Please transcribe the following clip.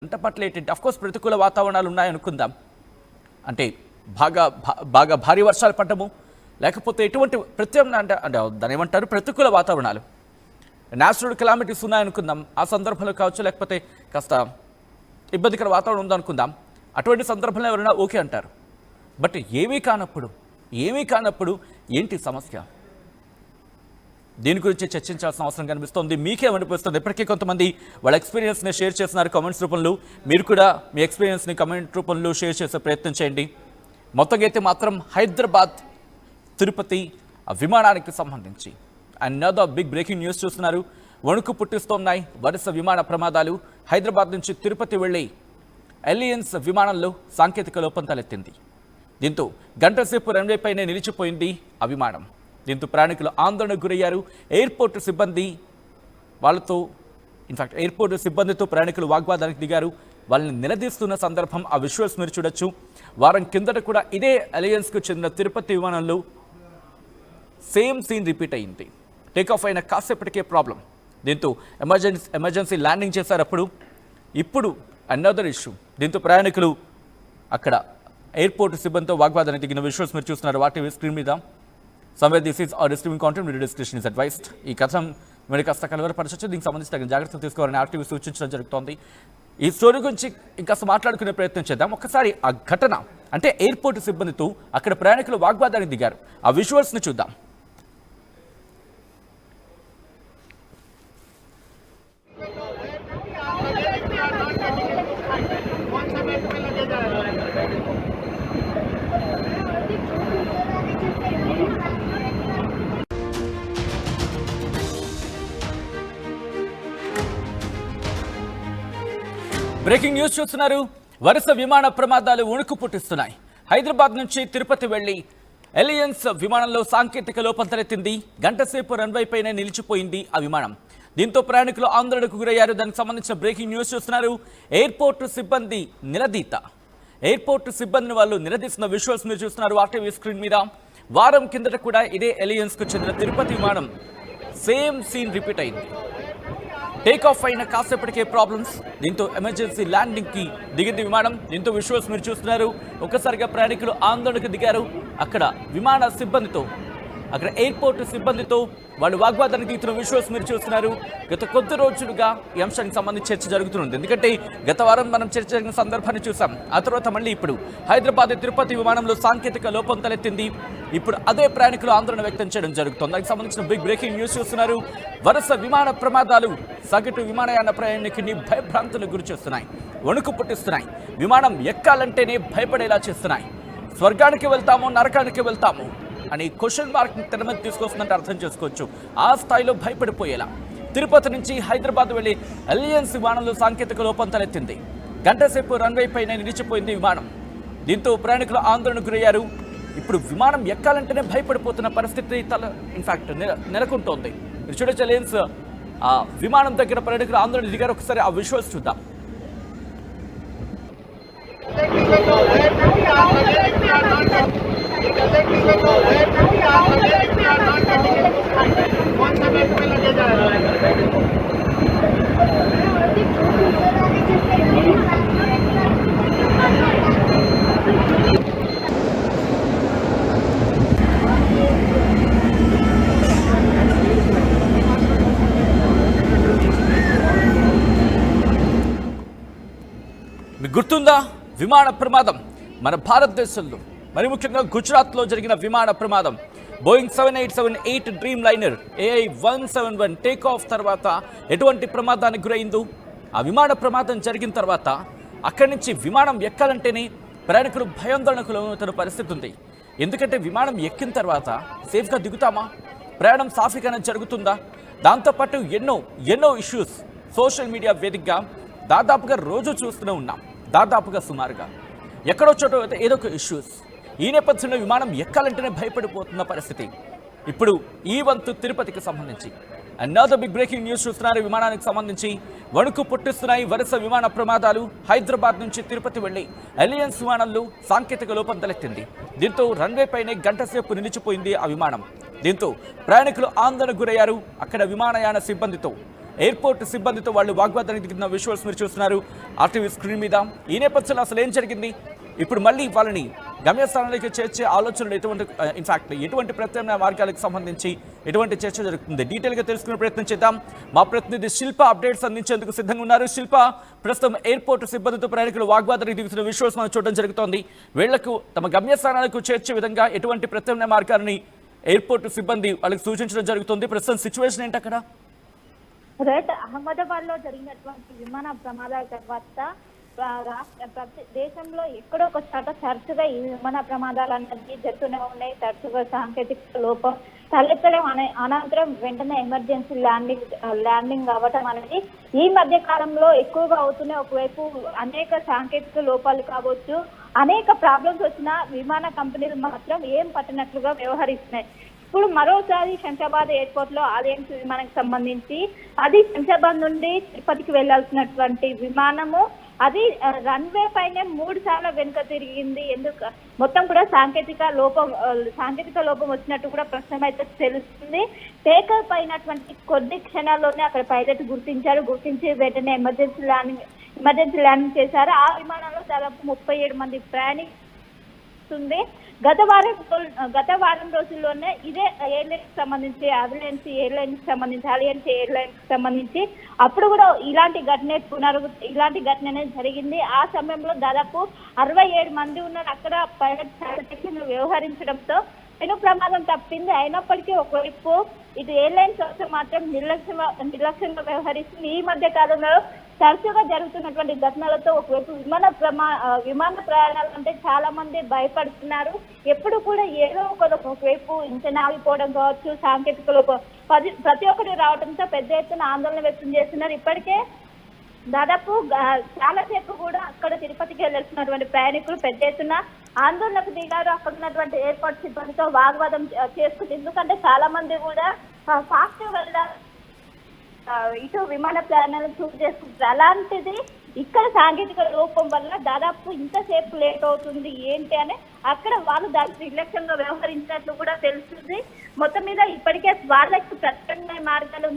పంట పట్ల ఏంటంటే అఫ్కోర్స్ ప్రతికూల వాతావరణాలు ఉన్నాయనుకుందాం. అంటే బాగా భారీ వర్షాలు పడటము, లేకపోతే ఎటువంటి అంటే దాని ఏమంటారు ప్రతికూల వాతావరణాలు, న్యాచురల్ కెలామిటీస్ ఉన్నాయనుకుందాం. ఆ సందర్భంలో కావచ్చు, లేకపోతే కాస్త ఇబ్బందికర వాతావరణం ఉందనుకుందాం. అటువంటి సందర్భంలో ఎవరైనా ఓకే అంటారు. బట్ ఏమీ కానప్పుడు ఏంటి సమస్య? దీని గురించి చర్చించాల్సిన అవసరం కనిపిస్తోంది. మీకేమనిపిస్తుంది? ఇప్పటికీ కొంతమంది వాళ్ళ ఎక్స్పీరియన్స్ని షేర్ చేస్తున్నారు కామెంట్స్ రూపంలో. మీరు కూడా మీ ఎక్స్పీరియన్స్ని కామెంట్ రూపంలో షేర్ చేసే ప్రయత్నం చేయండి. మొత్తంగా అయితే మాత్రం హైదరాబాద్ తిరుపతి విమానానికి సంబంధించి అనదర్ బిగ్ బ్రేకింగ్ న్యూస్ చూస్తున్నారు. వణుకు పుట్టిస్తున్నాయి వరుస విమాన ప్రమాదాలు. హైదరాబాద్ నుంచి తిరుపతి వెళ్ళి ఎలియన్స్ విమానంలో సాంకేతిక లోపం తలెత్తింది. దీంతో గంటసేపు రన్వే పైనే నిలిచిపోయింది ఆ విమానం. దీంతో ప్రయాణికులు ఆందోళనకు గురయ్యారు. ఎయిర్పోర్ట్ సిబ్బందితో ప్రయాణికులు వాగ్వాదానికి దిగారు. వాళ్ళని నిలదీస్తున్న సందర్భం ఆ విజువల్స్ మీరు చూడొచ్చు. వారం కిందట కూడా ఇదే అలయన్స్కు చెందిన తిరుపతి విమానంలో సేమ్ సీన్ రిపీట్ అయింది. టేకాఫ్ అయిన కాసేపటికే ప్రాబ్లం. దీంతో ఎమర్జెన్సీ ల్యాండింగ్ చేశారు. ఇప్పుడు అనదర్ ఇష్యూ. దీంతో ప్రయాణికులు అక్కడ ఎయిర్పోర్ట్ సిబ్బందితో వాగ్వాదానికి దిగిన విజువల్స్ మీరు చూస్తున్నారు వాటి స్క్రీన్ మీద. Somewhere this is our disturbing content, video discussion is advised. ఈ కథం మీరు కాస్త కలవరపరచవచ్చు. దీనికి సంబంధించి తగిన జాగ్రత్తలు తీసుకోవాలని ఆర్టీవీ సూచించడం జరుగుతోంది. ఈ స్టోరీ గురించి ఇంకాస్త మాట్లాడుకునే ప్రయత్నం చేద్దాం. ఒకసారి ఆ ఘటన, అంటే ఎయిర్పోర్ట్ సిబ్బందితో అక్కడ ప్రయాణికులు వాగ్వాదానికి దిగారు. ఆ విజువల్స్ని చూద్దాం. బ్రేకింగ్ న్యూస్ చూస్తున్నారు. వరుస విమాన ప్రమాదాలు వణుకు పుట్టిస్తున్నాయి. హైదరాబాద్ నుంచి తిరుపతి వెళ్లి ఎలియన్స్ విమానంలో సాంకేతిక లోపం తలెత్తింది. గంటసేపు రన్వే పైనే నిలిచిపోయింది ఆ విమానం. దీంతో ప్రయాణికులు ఆందోళనకు గురయ్యారు. దానికి సంబంధించిన బ్రేకింగ్ న్యూస్ చూస్తున్నారు. ఎయిర్పోర్ట్ సిబ్బంది నిలదీత. ఎయిర్పోర్ట్ సిబ్బందిని వాళ్ళు నిలదీస్తున్న విజువల్స్ మీరు చూస్తున్నారు ఆర్టీవీ స్క్రీన్ మీద. వారం కిందట కూడా ఇదే ఎలియన్స్కు చెందిన తిరుపతి విమానం సేమ్ సీన్ రిపీట్ అయింది. టేకాఫ్ అయిన కాసేపటికే ప్రాబ్లమ్స్. దీంతో ఎమర్జెన్సీ ల్యాండింగ్ కి దిగింది విమానం. దీంతో విజువల్స్ మీరు చూస్తున్నారు. ఒక్కసారిగా ప్రయాణికులు ఆందోళనకు దిగారు. అక్కడ విమాన సిబ్బందితో, అక్కడ ఎయిర్పోర్ట్ సిబ్బందితో వాళ్ళు వాగ్వాదానికి దిగుతున్న విజువల్స్ మీరు చూస్తున్నారు. గత కొద్ది రోజులుగా ఈ అంశానికి సంబంధించి చర్చ జరుగుతుంది. ఎందుకంటే గత వారం మనం చర్చ జరిగిన సందర్భాన్ని చూసాం. ఆ తర్వాత మళ్ళీ ఇప్పుడు హైదరాబాద్ తిరుపతి విమానంలో సాంకేతిక లోపం తలెత్తింది. ఇప్పుడు అదే ప్రయాణికులు ఆందోళన వ్యక్తం చేయడం జరుగుతుంది. దానికి సంబంధించిన బిగ్ బ్రేకింగ్ న్యూస్ చూస్తున్నారు. వరుస విమాన ప్రమాదాలు సగటు విమానయాన ప్రయాణికుని భయభ్రాంతులకు గురి చేస్తున్నాయి, వణుకు పుట్టిస్తున్నాయి. విమానం ఎక్కాలంటేనే భయపడేలా చేస్తున్నాయి. స్వర్గానికి వెళ్తాము, నరకానికి వెళ్తాము అని క్వశ్చన్ మార్క్ తెర మీద తీసుకొస్తుందంటే అర్థం చేసుకోవచ్చు. ఆ స్థాయిలో భయపడిపోయేలా తిరుపతి నుంచి హైదరాబాద్ వెళ్లి ఎలియన్స్ విమానంలో సాంకేతిక లోపం తలెత్తింది. గంటసేపు రన్వే పైన నిలిచిపోయింది విమానం. దీంతో ప్రయాణికులు ఆందోళనకు గురయ్యారు. ఇప్పుడు విమానం ఎక్కాలంటేనే భయపడిపోతున్న పరిస్థితి ఇన్ఫాక్ట్ నెలకొంటోంది. మీరు చూడొచ్చు, ఎలియన్స్ విమానం దగ్గర ప్రయాణికులు ఆందోళన దిగారు. ఒకసారి ఆ విజువల్స్ చూద్దాం. మీకు గుర్తుందా విమాన ప్రమాదం? మన భారతదేశంలో, మరి ముఖ్యంగా గుజరాత్లో జరిగిన విమాన ప్రమాదం. Boeing 7878 dream liner AI-171 take off తర్వాత ఎటువంటి ప్రమాదానికి గురైందో, ఆ విమాన ప్రమాదం జరిగిన తర్వాత అక్కడి నుంచి విమానం ఎక్కాలంటేనే ప్రయాణికులు భయాందోళనకు లోనవుతున్న పరిస్థితి ఉంది. ఎందుకంటే విమానం ఎక్కిన తర్వాత సేఫ్గా దిగుతామా? ప్రయాణం సాఫీగానే జరుగుతుందా? దాంతోపాటు ఎన్నో ఇష్యూస్ సోషల్ మీడియా వేదికగా దాదాపుగా రోజు చూస్తూనే ఉన్నాం. దాదాపుగా సుమారుగా ఎక్కడో చోట ఏదో ఒక ఇష్యూస్. ఈ నేపథ్యంలో విమానం ఎక్కాలంటేనే భయపడిపోతున్న పరిస్థితి. ఇప్పుడు ఈ వంతు తిరుపతికి సంబంధించి అనదర్ బిగ్ బ్రేకింగ్ న్యూస్ చూస్తున్నారు. విమానానికి సంబంధించి వణుకు పుట్టిస్తున్నాయి వరుస విమాన ప్రమాదాలు. హైదరాబాద్ నుంచి తిరుపతి వెళ్లి ఎలియన్స్ విమానంలో సాంకేతిక లోపం తలెత్తింది. దీంతో రన్వే పైనే గంటసేపు నిలిచిపోయింది ఆ విమానం. దీంతో ప్రయాణికులు ఆందోళనకు గురయ్యారు. అక్కడ విమానయాన సిబ్బందితో ఎయిర్పోర్ట్ సిబ్బందితో వాళ్ళు వాగ్వాదానికి దిగిన విజువల్స్ మీరు చూస్తున్నారు ఆర్టీవీ స్క్రీన్ మీద. ఈ నేపథ్యంలో అసలు ఏం జరిగింది, ఇప్పుడు మళ్ళీ వాళ్ళని గమ్యస్థానానికి చేర్చే ఆలోచనలు ఎటువంటి ప్రత్యామ్నాయ మార్గాలకు సంబంధించి ఎటువంటి చర్చ జరుగుతుంది, డీటెయిల్గా తెలుసుకునే ప్రయత్నం చేద్దాం. మా ప్రతినిధి శిల్ప అప్డేట్స్ అందించేందుకు సిద్ధంగా ఉన్నారు. శిల్ప, ప్రస్తుతం ఎయిర్పోర్ట్ సిబ్బందితో ప్రయాణికులు వాగ్వాదానికి దిగుతున్న విజువల్స్ మనం చూడడం జరుగుతోంది. వీళ్లకు తమ గమ్యస్థానాలకు చేర్చే విధంగా ఎటువంటి ప్రత్యామ్నాయ మార్గాన్ని ఎయిర్పోర్ట్ సిబ్బంది వాళ్ళకి సూచించడం జరుగుతుంది. ప్రస్తుతం సిచ్యువేషన్ ఏంటి అక్కడ? రైట్, అహ్మదాబాద్ లో జరిగినటువంటి విమాన ప్రమాదాల తర్వాత దేశంలో ఎక్కడో ఒక చోట తరచుగా ఈ విమాన ప్రమాదాలు అన్నది జరుగుతూనే ఉన్నాయి. తరచుగా సాంకేతిక లోపం తలెత్తడం అనంతరం వెంటనే ఎమర్జెన్సీ ల్యాండింగ్ అవ్వటం అనేది ఈ మధ్య కాలంలో ఎక్కువగా అవుతున్నాయి. ఒకవైపు అనేక సాంకేతిక లోపాలు కావచ్చు, అనేక ప్రాబ్లమ్స్ వచ్చిన విమాన కంపెనీలు మాత్రం ఏం పట్టినట్లుగా వ్యవహరిస్తున్నాయి. ఇప్పుడు మరోసారి శంషాబాద్ ఎయిర్పోర్ట్ లో అలయన్స్ విమానానికి సంబంధించి అది శంషాబాద్ నుండి తిరుపతికి వెళ్లాల్సినటువంటి విమానము అది రన్వే పైనే 3 సార్లు వెనుక తిరిగింది. ఎందుకు మొత్తం కూడా సాంకేతిక లోపం వచ్చినట్టు కూడా ప్రశ్న అయితే తెలుస్తుంది. టేకప్ అయినటువంటి కొద్ది క్షణాల్లోనే అక్కడ పైలట్ గుర్తించి వెంటనే ఎమర్జెన్సీ ల్యాండింగ్ చేశారు. ఆ విమానంలో దాదాపు 37 మంది ప్రయాణిస్తుంది. గత వారం రోజుల్లోనే ఇదే ఎయిర్లైన్స్ సంబంధించి అలయన్స్ ఎయిర్లైన్స్ సంబంధించి అప్పుడు కూడా ఇలాంటి ఘటన జరిగింది. ఆ సమయంలో దాదాపు 67 మంది ఉన్నారు. అక్కడ పైలట్ వ్యవహరించడంతో పెను ప్రమాదం తప్పింది. అయినప్పటికీ ఒకవైపు ఇటు ఎయిర్లైన్స్ సంస్థ మాత్రం నిర్లక్ష్యంగా వ్యవహరిస్తుంది. ఈ మధ్య కాలంలో తరచుగా జరుగుతున్నటువంటి ఘటనలతో ఒకవైపు విమాన ప్రయాణాలు అంటే చాలా మంది భయపడుతున్నారు. ఎప్పుడు కూడా ఏదో ఒకవైపు ఇంజన్ ఆగిపోవడం కావచ్చు, సాంకేతిక లోపం ప్రతి ఒక్కటి రావడంతో పెద్ద ఎత్తున ఆందోళన వ్యక్తం చేస్తున్నారు. ఇప్పటికే దాదాపు చాలా సేపు కూడా అక్కడ తిరుపతికి వెళ్ళాల్సినటువంటి ప్రయాణికులు పెద్ద ఎత్తున ఆందోళనకు దిగారు. అక్కడ ఉన్నటువంటి ఎయిర్పోర్ట్ సిబ్బందితో వాగ్వాదం చేసుకుంది. ఎందుకంటే చాలా మంది కూడా ఫాస్ట్ గా వెళ్ళారు, ఇటు విమాన ప్రయాణాలను చూస్ చేసుకుంటారు. అలాంటిది ఇక్కడ సాంకేతిక లోపం వల్ల దాదాపు ఇంతసేపు లేట్ అవుతుంది ఏంటి అని అక్కడ వాళ్ళు దానికి నిర్లక్ష్యంగా వ్యవహరించినట్లు కూడా తెలుస్తుంది. మొత్తం మీద ఇప్పటికే వాళ్ళకి ప్రత్యామ్నాయ మార్గాలు